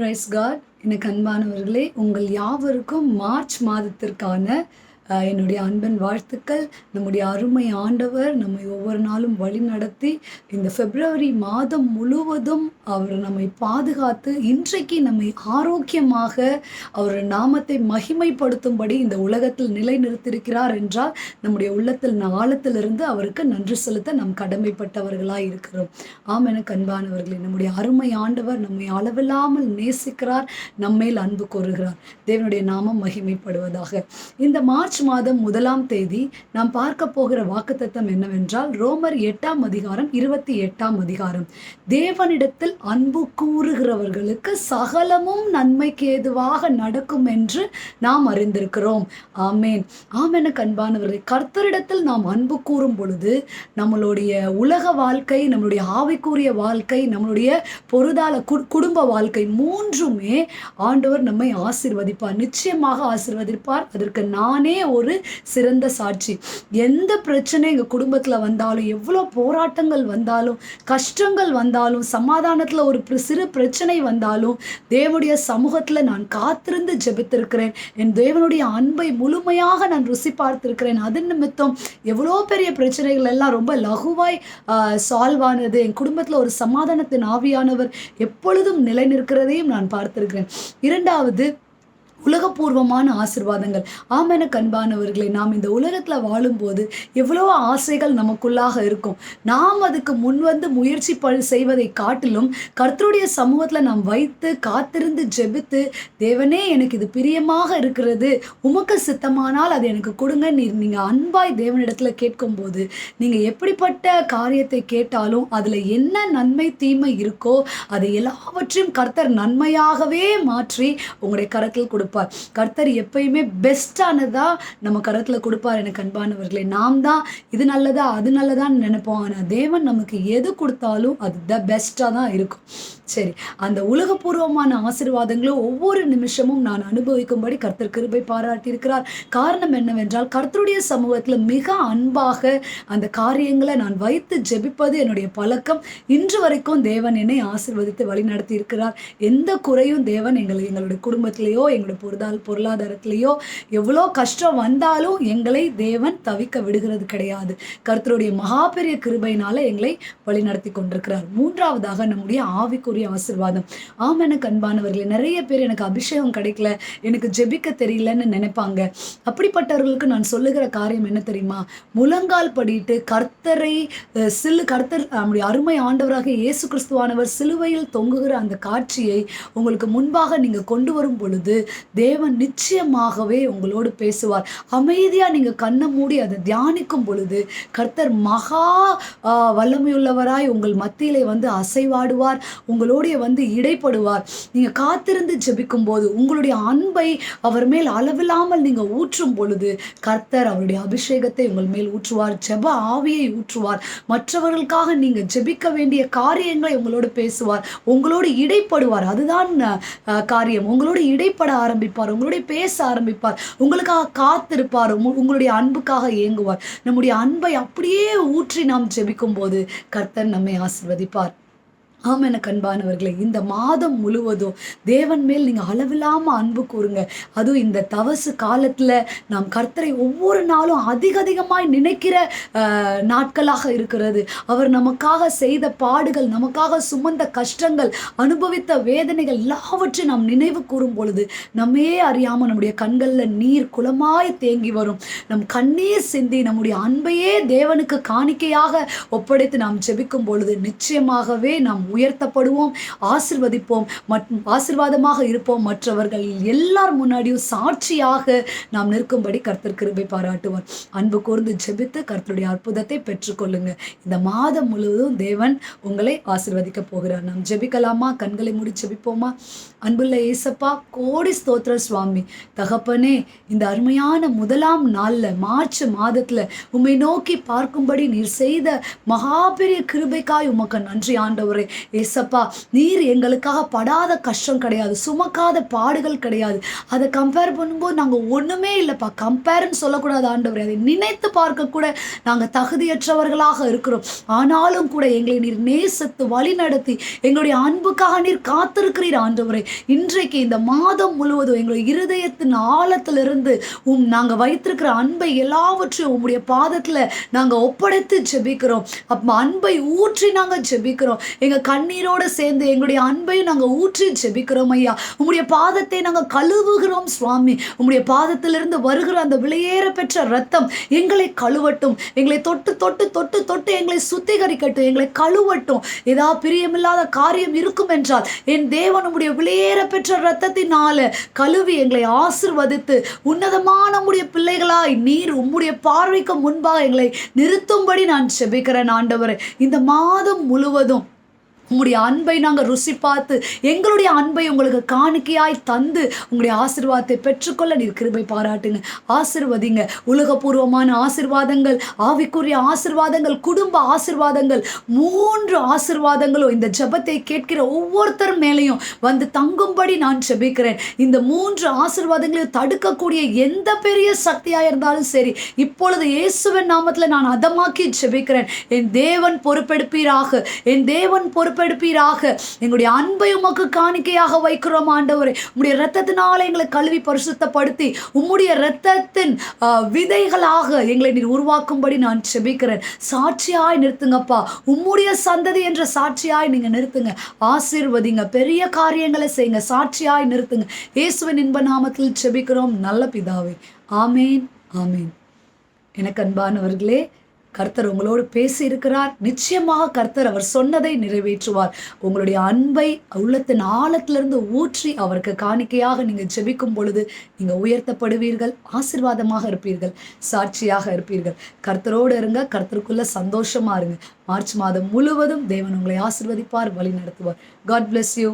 Price God. எனக்கு அன்பானவர்களே, உங்கள் யாவருக்கும் மார்ச் மாதத்திற்கான என்னுடைய அன்பின் வாழ்த்துக்கள். நம்முடைய அருமை ஆண்டவர் நம்மை ஒவ்வொரு நாளும் வழி நடத்தி இந்த பிப்ரவரி மாதம் முழுவதும் அவர் நம்மை பாதுகாத்து இன்றைக்கு நம்மை ஆரோக்கியமாக அவர் நாமத்தை மகிமைப்படுத்தும்படி இந்த உலகத்தில் நிலைநிறுத்தியிருக்கிறார் என்றால் நம்முடைய உள்ளத்தில் ஆழத்திலிருந்து அவருக்கு நன்றி செலுத்த நாம் கடமைப்பட்டவர்களாய் இருக்கிறோம். ஆம், எனக்கு அன்பானவர்களே, நம்முடைய அருமை ஆண்டவர் நம்மை அளவில்லாமல் நேசிக்கிறார், நம்மேல் அன்பு கூறுகிறார். தேவனுடைய நாமம் மகிமைப்படுவதாக. இந்த மார்ச் மாதம் 1ஆம் தேதி நாம் பார்க்க போகிற வாக்குத்தத்தம் என்னவென்றால் ரோமர் 8ஆம் அதிகாரம் 28ஆம் அதிகாரம். தேவனிடத்தில் அன்பு கூறுகிறவர்களுக்கு சகலமும் நன்மைக்கு ஏதுவாக நடக்கும் என்று நாம் அறிந்திருக்கிறோம். ஆமேன். ஆமென். அன்பானவர்களே, கர்த்தரிடத்தில் நாம் அன்பு கூறும் பொழுது நம்மளுடைய உலக வாழ்க்கை, நம்மளுடைய ஆவிக்குரிய வாழ்க்கை, நம்மளுடைய பொருளாதார குடும்ப வாழ்க்கை மூன்றுமே ஆண்டவர் நம்மை ஆசீர்வதிப்பார், நிச்சயமாக ஆசீர்வதிப்பார். அதற்கு நானே ஒரு சிறந்த சாட்சி. எந்த பிரச்சனை எங்க குடும்பத்துல வந்தாலும், எவ்வளவு போராட்டங்கள் வந்தாலும், கஷ்டங்கள் வந்தாலும், சமாதானத்துல ஒரு சிறு பிரச்சனை வந்தாலும் தேவனுடைய சமூகத்துல நான் காத்திருந்து ஜெபித்திருக்கிறேன். என் தேவனுடைய அன்பை முழுமையாக நான் ருசி பார்த்திருக்கிறேன். அது நிமித்தம் எவ்வளோ பெரிய பிரச்சனைகள் எல்லாம் ரொம்ப லகுவாய் சால்வ் ஆனது. என் குடும்பத்துல ஒரு சமாதானத்தின் ஆவியானவர் எப்பொழுதும் நிலை நிற்கிறதையும் நான் பார்த்திருக்கிறேன். இரண்டாவது, உலகபூர்வமான ஆசீர்வாதங்கள். ஆமென அன்பானவர்களே, நாம் இந்த உலகத்துல வாழும்போது எவ்வளவோ ஆசைகள் நமக்குள்ளாக இருக்கும். நாம் அதுக்கு முன்வந்து முயற்சி செய்வதை காட்டிலும் கர்த்தருடைய சமூகத்துல நாம் வைத்து காத்திருந்து ஜெபித்து, தேவனே எனக்கு இது பிரியமாக இருக்கிறது, உமக்கு சித்தமானால் அது எனக்கு கொடுங்க, நீங்க அன்பாய் தேவனிடத்துல கேட்கும்போது நீங்க எப்படிப்பட்ட காரியத்தை கேட்டாலும் அதுல என்ன நன்மை தீமை இருக்கோ அதை எல்லாவற்றையும் கர்த்தர் நன்மையாகவே மாற்றி உங்களுடைய கரத்தில் கொடுப்பார். கர்த்தர் எப்பயுமே பெஸ்டானதா நம்ம கரத்துல கொடுப்பார். எனக்கு அன்பானவர்களே, நாம் தான் இது நல்லதா அது நல்லதான்னு நினைப்போம். ஆனா தேவன் நமக்கு எது கொடுத்தாலும் அது த பெஸ்டா தான் இருக்கும். சரி, அந்த உலகபூர்வமான ஆசீர்வாதங்களும் ஒவ்வொரு நிமிஷமும் நான் அனுபவிக்கும்படி கர்த்தர் கிருபை பாராட்டி இருக்கிறார். காரணம் என்னவென்றால் கர்த்தருடைய சமூகத்துல மிக அன்பாக அந்த காரியங்களை நான் வைத்து ஜெபிப்பது என்னுடைய பழக்கம். இன்று வரைக்கும் தேவன் என்னை ஆசீர்வதித்து வழி நடத்தி இருக்கிறார். எந்த குறையும் தேவன் எங்களுடைய குடும்பத்திலேயோ எங்களுடைய பொருளாதாரத்திலேயோ எவ்வளோ கஷ்டம் வந்தாலும் எங்களை தேவன் தவிக்க விடுகிறது கிடையாது. கர்த்தருடைய மகா பெரிய கிருபையினால எங்களை வழி நடத்தி கொண்டிருக்கிறார். மூன்றாவதாக, நம்முடைய ஆவிக்குரிய ஆசீர்வாதம். ஆம், எனக்கு அன்பானவர்களே, நிறைய பேர் எனக்கு அபிஷேகம் கிடைக்கல, எனக்கு ஜெபிக்க தெரியலன்னு நினைப்பாங்க. அப்படிப்பட்டவர்களுக்கு நான் சொல்லுகிற காரியம் என்ன தெரியுமா? முழங்கால் படிட்டு கர்த்தரை கர்த்தர் நம்முடைய அருமை ஆண்டவராக இயேசு கிறிஸ்துவானவர் சிலுவையில் தொங்குகிற அந்த காட்சியை உங்களுக்கு முன்பாக நீங்க கொண்டு வரும் பொழுது தேவன் நிச்சயமாகவே உங்களோடு பேசுவார். அமைதியா நீங்க கண்ணை மூடி அதை தியானிக்கும் பொழுது கர்த்தர் மகா வல்லமையுள்ளவராய் உங்கள் மத்தியிலே வந்து அசைவாடுவார், உங்களோடைய வந்து இடைப்படுவார். நீங்க காத்திருந்து ஜெபிக்கும் போது உங்களுடைய அன்பை அவர் மேல் அளவில்லாமல் நீங்க ஊற்றும் பொழுது கர்த்தர் அவருடைய அபிஷேகத்தை உங்கள் மேல் ஊற்றுவார், ஜெப ஆவியை ஊற்றுவார். மற்றவர்களுக்காக நீங்க ஜெபிக்க வேண்டிய காரியங்களை உங்களோடு பேசுவார், உங்களோடு இடைப்படுவார். அதுதான் காரியம். உங்களோடு இடைப்பட ஆரம்பிப்பார், உங்களுடைய பேச ஆரம்பிப்பார், உங்களுக்காக காத்திருப்பார், உங்களுடைய அன்புக்காக ஏங்குவார். நம்முடைய அன்பை அப்படியே ஊற்றி நாம் ஜெபிக்கும் போது கர்த்தர் நம்மை ஆசீர்வதிப்பார். ஆம், எனக்கு அன்பானவர்களே, இந்த மாதம் முழுவதும் தேவன் மேல் நீங்க அளவில்லாம அன்பு கூறுங்க. அதுவும் இந்த தவசு காலத்துல நாம் கர்த்தரை ஒவ்வொரு நாளும் அதிகமாய் நினைக்கிற நாட்களாக இருக்கிறது. அவர் நமக்காக செய்த பாடுகள், நமக்காக சுமந்த கஷ்டங்கள், அனுபவித்த வேதனைகள் எல்லாவற்றையும் நாம் நினைவு கூறும் பொழுது நம்மே அறியாம நம்முடைய கண்கள்ல நீர் குளமாய் தேங்கி வரும். நம் கண்ணீர் சிந்தி நம்முடைய அன்பையே தேவனுக்கு காணிக்கையாக ஒப்படைத்து நாம் ஜெபிக்கும் பொழுது நிச்சயமாகவே நாம் உயர்த்தப்படுவோம், ஆசீர்வதிப்போம், ஆசீர்வாதமாக இருப்போம். மற்றவர்கள் எல்லார் முன்னாடியும் சாட்சியாக நாம் நிற்கும்படி கர்த்தர் கிருபை பாராட்டுவார். அன்பு கூர்ந்து ஜெபித்து கர்த்தருடைய அற்புதத்தை பெற்றுக்கொள்ளுங்க. இந்த மாதம் முழுவதும் தேவன் உங்களை ஆசீர்வதிக்க போகிறார். நாம் ஜெபிக்கலாமா? கண்களை மூடி ஜெபிப்போமா? அன்புள்ள ஏசப்பா, கோடி ஸ்தோத்திர சுவாமி. தகப்பனே, இந்த அருமையான 1ஆம் நாள்ல மார்ச் மாதத்துல உம்மை நோக்கி பார்க்கும்படி நீர் செய்த மகா பெரிய கிருபைக்காய் உமக்கு நன்றி ஆண்டவரே. ஏசப்பா, நீர் எங்களுக்காக படாத கஷ்டம் கிடையாது, சுமக்காத பாடுகள் கிடையாது. அதை கம்பேர் பண்ணும்போது நாங்கள் ஒன்றுமே இல்லைப்பா. கம்பேர்ன்னு சொல்லக்கூடாது ஆண்டவரே, அதை நினைத்து பார்க்க கூட நாங்கள் தகுதியற்றவர்களாக இருக்கிறோம். ஆனாலும் கூட எங்களை நீர் நேசித்து வழி நடத்தி எங்களுடைய அன்புக்காக நீர் காத்திருக்கிறீர் ஆண்டவரே. இன்றைக்கு இந்த மாதம் முழுவதும் எங்களுடைய இருதயத்தின் ஆழத்திலிருந்து நாங்கள் வைத்திருக்கிற அன்பை எல்லாவற்றையும் உம்முடைய பாதத்தில் நாங்கள் ஒப்படைத்து ஜெபிக்கிறோம். அன்பை ஊற்றி நாங்கள் ஜெபிக்கிறோம். எங்கள் கண்ணீரோடு சேர்ந்து எங்களுடைய அன்பையும் நாங்கள் ஊற்றி ஜெபிக்கிறோம் ஐயா. உம்முடைய பாதத்தை நாங்கள் கழுவுகிறோம் சுவாமி. உம்முடைய பாதத்திலிருந்து வருகிற அந்த விலையேற பெற்ற ரத்தம் எங்களை கழுவட்டும். எங்களை தொட்டு தொட்டு தொட்டு தொட்டு எங்களை சுத்திகரிக்கட்டும், எங்களை கழுவட்டும். ஏதாவது பிரியமில்லாத காரியம் இருக்கும் என்றால் என் தேவன் உம்முடைய விலையேற பெற்ற ரத்தத்தினால கழுவி எங்களை ஆசீர்வதித்து உன்னதமான உம்முடைய பிள்ளைகளாய் நீர் உம்முடைய பார்வைக்கு முன்பாக எங்களை நிறுத்தும்படி நான் ஜெபிக்கிறேன் ஆண்டவரே. இந்த மாதம் முழுவதும் உங்களுடைய அன்பை நாங்கள் ருசி பார்த்து எங்களுடைய அன்பை உங்களுக்கு காணிக்கையாய் தந்து உங்களுடைய ஆசீர்வாதத்தை பெற்றுக்கொள்ள நீர் கிருபை பாராட்டுங்க. ஆசீர்வதிங்க. உலகபூர்வமான ஆசீர்வாதங்கள், ஆவிக்குரிய ஆசீர்வாதங்கள், குடும்ப ஆசீர்வாதங்கள், 3 ஆசீர்வாதங்களும் இந்த ஜெபத்தை கேட்கிற ஒவ்வொருத்தர் மேலேயும் வந்து தங்கும்படி நான் ஜெபிக்கிறேன். இந்த 3 ஆசீர்வாதங்களையும் தடுக்கக்கூடிய எந்த பெரிய சக்தியாக இருந்தாலும் சரி, இப்பொழுது இயேசுவின் நாமத்தில் நான் அதமாக்கி ஜெபிக்கிறேன். என் தேவன் பொறுப்பெடுப்பீராக, என் தேவன் பொறுப்பெடுப்பீராக. எங்களுடைய அன்பை உமக்கு காணிக்கையாக வைக்கிறோம் ஆண்டவரே. உம்முடைய இரத்தத்தினால எங்களை கழுவி பரிசுத்தப்படுத்தி உம்முடைய இரத்தத்தின் விதைகளாக எங்களை நீர் உருவாக்கும்படி நான் ஜெபிக்கிறேன். சாட்சியாய் நிறுத்துங்கப்பா. உம்முடைய சந்ததி என்ற சாட்சியாய் நீங்க நிறுத்துங்க. ஆசீர்வதிங்க. பெரிய காரியங்களை செய்யுங்க. சாட்சியாய் நிறுத்துங்க. இயேசுவின் இன்ப நாமத்தில் ஜெபிக்கிறோம் நல்ல பிதாவே. ஆமேன், ஆமேன். எனக்கு அன்பானவர்களே, கர்த்தர் உங்களோடு பேசி இருக்கிறார். நிச்சயமாக கர்த்தர் அவர் சொன்னதை நிறைவேற்றுவார். உங்களுடைய அன்பை உள்ளத்தின் ஆழத்திலிருந்து ஊற்றி அவருக்கு காணிக்கையாக நீங்கள் ஜெபிக்கும் பொழுது நீங்கள் உயர்த்தப்படுவீர்கள், ஆசீர்வாதமாக இருப்பீர்கள், சாட்சியாக இருப்பீர்கள். கர்த்தரோடு இருங்க. கர்த்தருக்குள்ள சந்தோஷமா இருங்க. மார்ச் மாதம் முழுவதும் தேவன் உங்களை ஆசீர்வதிப்பார், வழி நடத்துவார். God bless you.